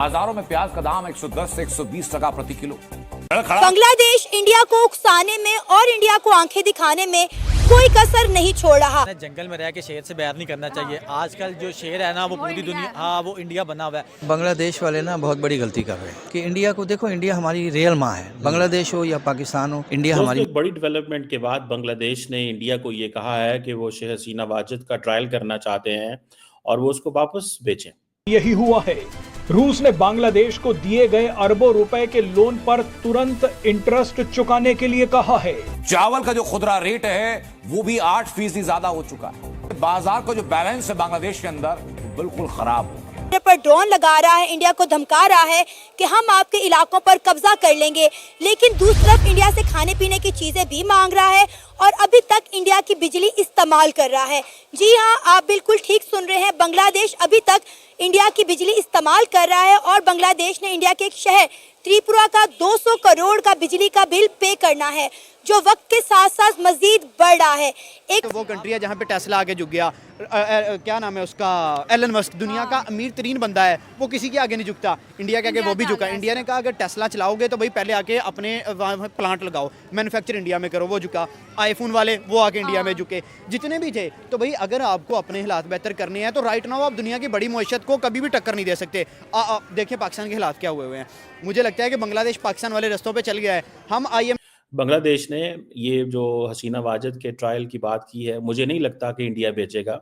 बाजारों में प्याज का दाम 110 से 120 टका प्रति किलो। बांग्लादेश इंडिया को उकसाने में और इंडिया को आंखें दिखाने में कोई कसर नहीं छोड़ रहा। जंगल में रह के शेर से बैर नहीं करना चाहिए। आजकल जो शेर है ना वो पूरी दुनिया, हाँ वो इंडिया बना हुआ है। बांग्लादेश वाले ना बहुत बड़ी गलती कर रहे हैं कि इंडिया को देखो, इंडिया हमारी रियल माँ है। बांग्लादेश हो या पाकिस्तान हो, इंडिया हमारी। एक बड़ी डेवलपमेंट के बाद बांग्लादेश ने इंडिया को ये कहा है कि वो शेख हसीना वाजिद का ट्रायल करना चाहते हैं और वो उसको वापस बेचें। यही हुआ है। रूस ने बांग्लादेश को दिए गए अरबों रुपए के लोन पर तुरंत इंटरेस्ट चुकाने के लिए कहा है। चावल का जो खुदरा रेट है वो भी 8% ज्यादा हो चुका है। बाजार का जो बैलेंस है बांग्लादेश के अंदर बिल्कुल खराब हो। पर ड्रोन लगा रहा है, इंडिया को धमका रहा है कि हम आपके इलाकों पर कब्जा कर लेंगे, लेकिन दूसरी तरफ इंडिया से खाने पीने की चीजें भी मांग रहा है और अभी तक इंडिया की बिजली इस्तेमाल कर रहा है। जी हाँ, आप बिल्कुल ठीक सुन रहे हैं, बांग्लादेश अभी तक इंडिया की बिजली इस्तेमाल कर रहा है और बांग्लादेश ने इंडिया के एक शहर त्रिपुरा का 200 करोड़ का बिजली का बिल पे करना है, जो वक्त के साथ साथ मजीद बढ़ रहा है। एक वो कंट्री है जहाँ पे टेस्ला आगे झुक गया, क्या नाम है उसका, एलन मस्क, दुनिया का अमीर तरीन बंदा है, वो किसी के आगे नहीं झुकता। इंडिया के आगे वो भी झुका। इंडिया ने कहा अगर टेस्ला चलाओगे तो भाई पहले आके अपने प्लांट लगाओ, मैन्युफैक्चर इंडिया में करो, वो झुका। आईफोन वाले वो आके इंडिया में झुके, जितने भी थे। तो भाई अगर आपको अपने हालात बेहतर करने हैं तो राइट नाउ आप दुनिया की बड़ी मईशत को कभी भी टक्कर नहीं दे सकते। देखिए पाकिस्तान के हालात क्या हुए हैं। मुझे लगता है कि बांग्लादेश पाकिस्तान वाले रस्तों पर चल गया है। हम बांग्लादेश ने ये जो हसीना वाजिद के ट्रायल की बात की है, मुझे नहीं लगता कि इंडिया बेचेगा।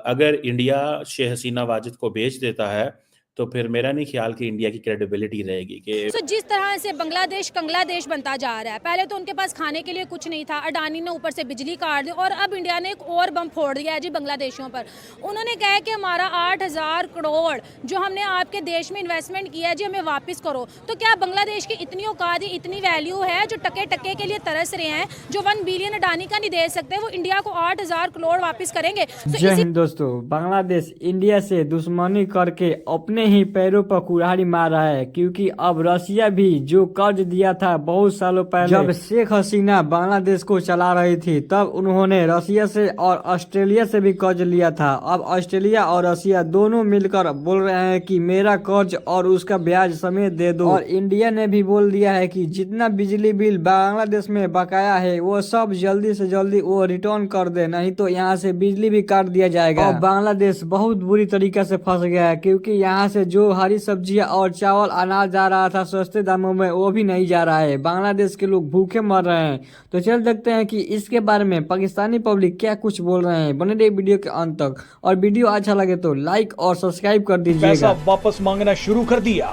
अगर इंडिया शेख हसीना वाजिद को बेच देता है तो फिर मेरा नहीं ख्याल कि इंडिया की क्रेडिबिलिटी रहेगी कि जिस तरह से बांग्लादेश कंगलादेश बनता जा रहा है। पहले तो उनके पास खाने के लिए कुछ नहीं था, अडानी ने ऊपर से बिजली काट दी और अब इंडिया ने एक और बम फोड़ दिया है जी बांग्लादेशियों पर। उन्होंने कहा कि हमारा 8,000 करोड़ जो हमने आपके देश में इन्वेस्टमेंट किया है जी, हमें वापस करो। तो क्या बांग्लादेश की इतनी औकात, इतनी वैल्यू है जो टके टके के लिए तरस रहे हैं, जो 1 बिलियन अडानी का नहीं दे सकते, वो इंडिया को 8,000 करोड़ वापस करेंगे। जय हिंद दोस्तों, बांग्लादेश इंडिया से दुश्मनी करके अपने ही पैरों पर कुल्हाड़ी मार रहा है, क्योंकि अब रशिया भी जो कर्ज दिया था बहुत सालों पहले, जब शेख हसीना बांग्लादेश को चला रही थी, तब उन्होंने रशिया से और ऑस्ट्रेलिया से भी कर्ज लिया था। अब ऑस्ट्रेलिया और रशिया दोनों मिलकर बोल रहे हैं कि मेरा कर्ज और उसका ब्याज समेत दे दो। और इंडिया ने भी बोल दिया है कि जितना बिजली बिल बांग्लादेश में बकाया है वो सब जल्दी से जल्दी वो रिटर्न कर दे, नहीं तो यहाँ से बिजली भी काट दिया जाएगा। और बांग्लादेश बहुत बुरी तरीके से फंस गया है, क्योंकि यहाँ से जो हरी सब्जियां और चावल अनाज जा रहा था सस्ते दामों में, वो भी नहीं जा रहा है। बांग्लादेश के लोग भूखे मर रहे हैं। तो चल देखते हैं कि इसके बारे में पाकिस्तानी पब्लिक क्या कुछ बोल रहे हैं। बने रहिए वीडियो के अंत तक, और वीडियो अच्छा लगे तो लाइक और सब्सक्राइब कर दीजिएगा। पैसा वापस मांगना शुरू कर दिया।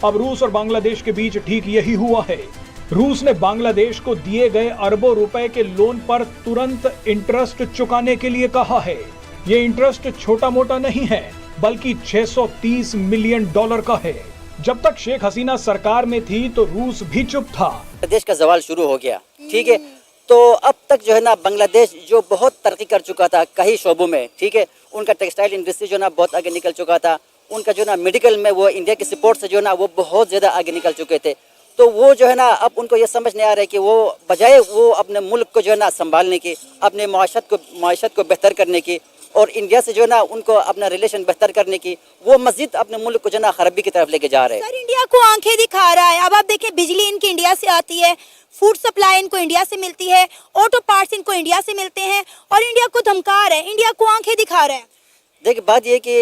अब रूस और बांग्लादेश के बीच ठीक यही हुआ है। रूस ने बांग्लादेश को दिए गए अरबों रुपए के लोन पर तुरंत इंटरेस्ट चुकाने के लिए कहा है। ये इंटरेस्ट छोटा मोटा नहीं है, बल्कि $630 मिलियन का है। जब तक शेख हसीना सरकार में थी तो रूस भी चुप था। देश का सवाल शुरू हो गया, ठीक है। तो अब तक जो है ना बांग्लादेश जो बहुत तरक्की कर चुका था कई शोबों में, ठीक है। उनका टेक्सटाइल इंडस्ट्री जो ना बहुत आगे निकल चुका था। उनका जो ना मेडिकल में वो इंडिया के सपोर्ट से जो ना वो बहुत ज़्यादा आगे निकल चुके थे। तो वो जो है ना अब उनको ये समझ नहीं आ रहा है कि वो बजाय वो अपने मुल्क को जो है ना संभालने की, अपने माशत को बेहतर करने की और इंडिया से जो है ना उनको अपना रिलेशन बेहतर करने की, वो मस्जिद अपने मुल्क को जो ना खराबी की तरफ लेके जा रहे हैं। सर, इंडिया को आंखें दिखा रहा है। अब आप देखें, बिजली इनकी इंडिया से आती है, फूड सप्लाई इनको इंडिया से मिलती है, ऑटो पार्ट्स इनको इंडिया से मिलते हैं और इंडिया को धमका रहा है, इंडिया को आंखें दिखा रहा है। देखिए बात ये कि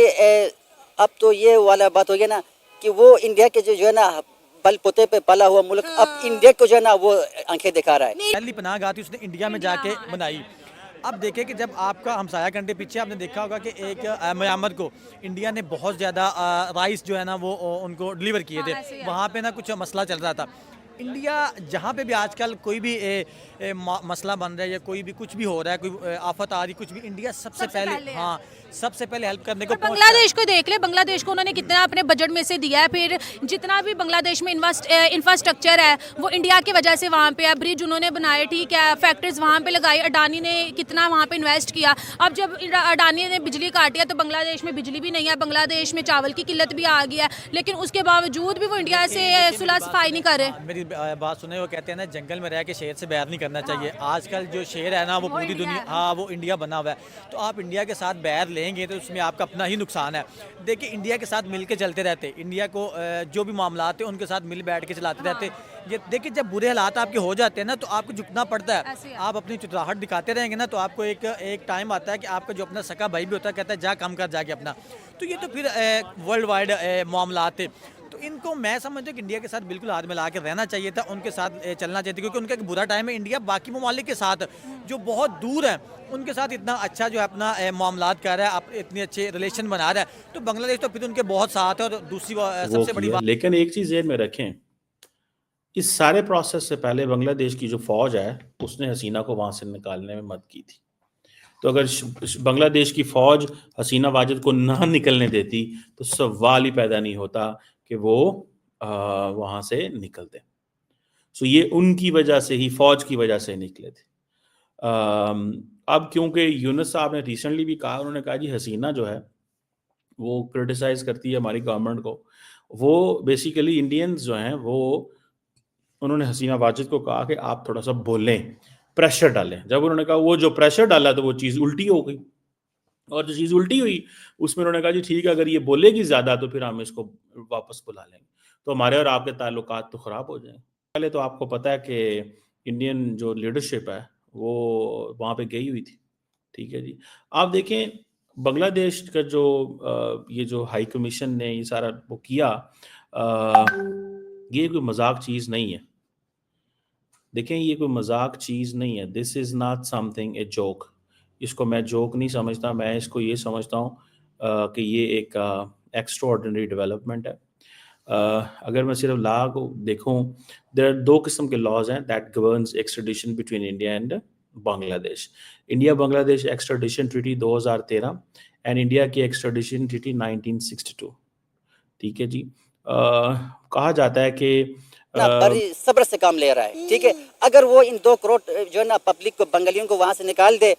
अब तो ये वाला बात हो गया ना कि वो इंडिया के जो है ना बल पोते पे पला हुआ मुल्क अब इंडिया को जो है ना वो आंखें दिखा रहा है। पहली पनाहगाह थी उसने इंडिया में जाके बनाई। अब देखिए कि जब आपका हमसाया कंट्री पीछे आपने देखा होगा कि एक म्यांमार को इंडिया ने बहुत ज़्यादा राइस जो है ना वो उनको डिलीवर किए थे। वहाँ पे ना कुछ मसला चल रहा था। इंडिया जहाँ पे भी आजकल कोई भी मसला बन रहा है या कोई भी कुछ भी हो रहा है, कोई आफत आ रही, कुछ भी, इंडिया सबसे पहले हाँ सबसे पहले हेल्प करने को। बांग्लादेश को देख ले, बांग्लादेश को उन्होंने कितना अपने बजट में से दिया है। फिर जितना भी बांग्लादेश में इंफ्रास्ट्रक्चर है वो इंडिया की वजह से वहाँ पे है। ब्रिज उन्होंने बनाए, ठीक है, फैक्ट्रीज वहाँ पे लगाई, अडानी ने कितना वहाँ पे इन्वेस्ट किया। अब जब अडानी ने बिजली काटी है तो बांग्लादेश में बिजली भी नहीं है, बांग्लादेश में चावल की किल्लत भी आ गई है, लेकिन उसके बावजूद भी वो इंडिया से सुलह सफाई नहीं कर रहे। बात सुने, वो कहते हैं ना जंगल में रह के शेर से बैर नहीं करना चाहिए। आजकल जो शेर है ना वो पूरी दुनिया, हाँ वो इंडिया बना हुआ है। तो आप इंडिया के साथ बैर लेंगे तो उसमें आपका अपना ही नुकसान है। देखिए इंडिया के साथ मिल के चलते रहते, इंडिया को जो भी मामला आते हैं उनके साथ मिल बैठ के चलाते रहते। ये देखिए जब बुरे हालात आपके हो जाते हैं ना तो आपको झुकना पड़ता है। आप अपनी चुतराहट दिखाते रहेंगे ना तो आपको एक टाइम आता है कि आपका जो अपना सका भाई भी होता है कहता है जा काम कर जाके अपना। तो ये तो फिर वर्ल्ड वाइड मामला आते। तो इनको मैं समझता हूँ कि इंडिया के साथ बिल्कुल हाथ मिला के रहना चाहिए था, उनके साथ चलना चाहिए था, क्योंकि उनका एक बुरा टाइम है। इंडिया बाकी ममालिक के साथ जो बहुत दूर है उनके साथ इतना अच्छा जो है अपना मामलात कर रहा है, आप इतने अच्छे रिलेशन बना रहा है। तो बांग्लादेश तो फिर उनके बहुत साथ है। और दूसरी सबसे बड़ी बात, लेकिन एक चीज़ ज़हन में रखें, इस सारे प्रोसेस से पहले बांग्लादेश की जो फौज है उसने हसीना को वहाँ से निकालने में मदद की थी। तो अगर बांग्लादेश की फौज हसीना वाजिद को ना निकलने देती तो सवाल ही पैदा नहीं होता कि वो वहाँ से निकलते। सो ये उनकी वजह से ही, फौज की वजह से निकले थे। अब क्योंकि यूनुस साहब ने रिसेंटली भी कहा, उन्होंने कहा जी हसीना जो है वो क्रिटिसाइज करती है हमारी गवर्नमेंट को। वो बेसिकली इंडियंस जो हैं वो, उन्होंने हसीना वाजिद को कहा कि आप थोड़ा सा बोलें, प्रेशर डालें। जब उन्होंने कहा वो जो प्रेशर डाला तो वो चीज़ उल्टी हो गई, और जो चीज़ उल्टी हुई उसमें उन्होंने कहा जी ठीक है अगर ये बोलेगी ज़्यादा तो फिर हम इसको वापस बुला लेंगे, तो हमारे और आपके ताल्लुकात तो ख़राब हो जाएंगे। पहले तो आपको पता है कि इंडियन जो लीडरशिप है वो वहाँ पे गई हुई थी, ठीक है जी। आप देखें बांग्लादेश का जो ये जो हाई कमीशन ने ये सारा वो किया, ये कोई मजाक चीज़ नहीं है। देखें ये कोई मजाक चीज़ नहीं है। This is not something a joke. इसको मैं जोक नहीं समझता, मैं इसको ये समझता हूँ कि ये एक एक्स्ट्राऑर्डिनरी डेवलपमेंट है। अगर मैं सिर्फ लॉ को देखूँ, देयर आर दो किस्म के लॉज हैं that governs extradition between India and Bangladesh. India Bangladesh extradition treaty 2013 and India की एक्सट्रेडिशन ट्रीटी 1962, ठीक है जी। कहा जाता है कि बड़ी सब्र से काम ले रहा है, ठीक है। अगर वो इन 2 करोड़ जो है ना पब्लिक को, बंगालियों को वहाँ से निकाल दे,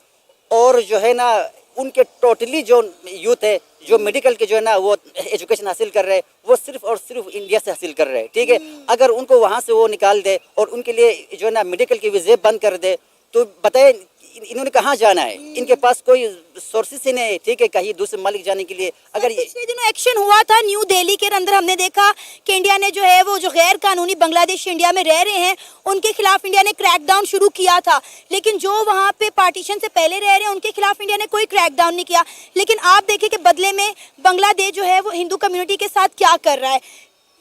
और जो है ना उनके टोटली जो यूथ है जो मेडिकल के जो है ना वो एजुकेशन हासिल कर रहे हैं, वो सिर्फ और सिर्फ इंडिया से हासिल कर रहे हैं, ठीक है। अगर उनको वहाँ से वो निकाल दे और उनके लिए जो है ना मेडिकल की वीज़े बंद कर दे, तो बताए इन्होंने कहाँ जाना है? इनके पास कोई सोर्सेस ही नहीं है, ठीक है, कहीं दूसरे मालिक जाने के लिए। अगर पिछले दिनों एक्शन हुआ था न्यू दिल्ली के अंदर, हमने देखा कि इंडिया ने जो है वो जो गैर कानूनी बांग्लादेशी इंडिया में रह रहे हैं उनके खिलाफ इंडिया ने क्रैकडाउन शुरू किया था, लेकिन जो वहाँ पे पार्टीशन से पहले रह रहे हैं उनके खिलाफ इंडिया ने कोई क्रैकडाउन नहीं किया। लेकिन आप देखें कि बदले में बांग्लादेश जो है वो हिंदू कम्युनिटी के साथ क्या कर रहा है,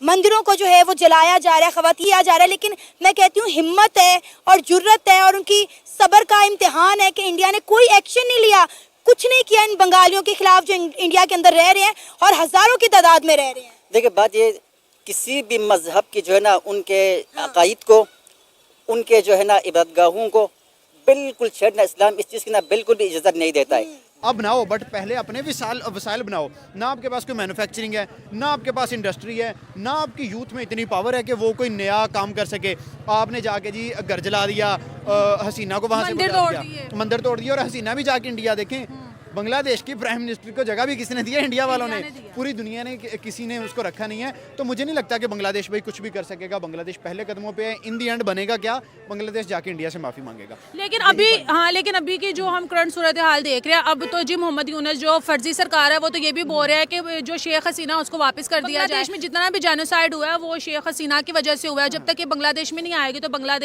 मंदिरों को जो है वो जलाया जा रहा है, खवातिया जा रहा है। लेकिन मैं कहती हूँ हिम्मत है और जुर्रत है और उनकी सब्र का इम्तिहान है कि इंडिया ने कोई एक्शन नहीं लिया, कुछ नहीं किया इन बंगालियों के खिलाफ जो इंडिया के अंदर रह रहे हैं और हजारों की तादाद में रह रहे हैं। देखिए बात ये, किसी भी मजहब की जो है ना उनके अकायद को, उनके जो है ना इबादतगाहों को बिल्कुल छेड़ना, इस्लाम इस चीज़ की ना बिल्कुल भी इजाज़त नहीं देता है। अब बनाओ, बट पहले अपने वसाइल बनाओ। ना आपके पास कोई मैन्युफैक्चरिंग है, ना आपके पास इंडस्ट्री है, ना आपकी यूथ में इतनी पावर है कि वो कोई नया काम कर सके। आपने जाके जी घर जला दिया, हसीना को वहाँ से मंदिर तोड़ दिया, और हसीना भी जाके इंडिया देखें, बांग्लादेश की प्राइम मिनिस्टर को जगह भी किसने दिया? इंडिया वालों ने। पूरी दुनिया ने, किसी ने उसको रखा नहीं है। तो मुझे नहीं लगता कि बांग्लादेश भाई कुछ भी कर सकेगा। बांग्लादेश पहले कदमों पे है। इन दी एंड बनेगा क्या? बांग्लादेश जाके इंडिया से माफ़ी मांगेगा। लेकिन अभी की जो हम करंट सूरत हाल देख रहे हैं, अब तो जी मोहम्मद यूनुस जो फर्जी सरकार है वो तो ये भी बोल रहा है कि जो शेख हसीना उसको वापस कर दिया जाए। देश में जितना भी जेनोसाइड हुआ है वो शेख हसीना की वजह से हुआ है। जब तक ये बांग्लादेश में नहीं आएगी तो बांग्लादेश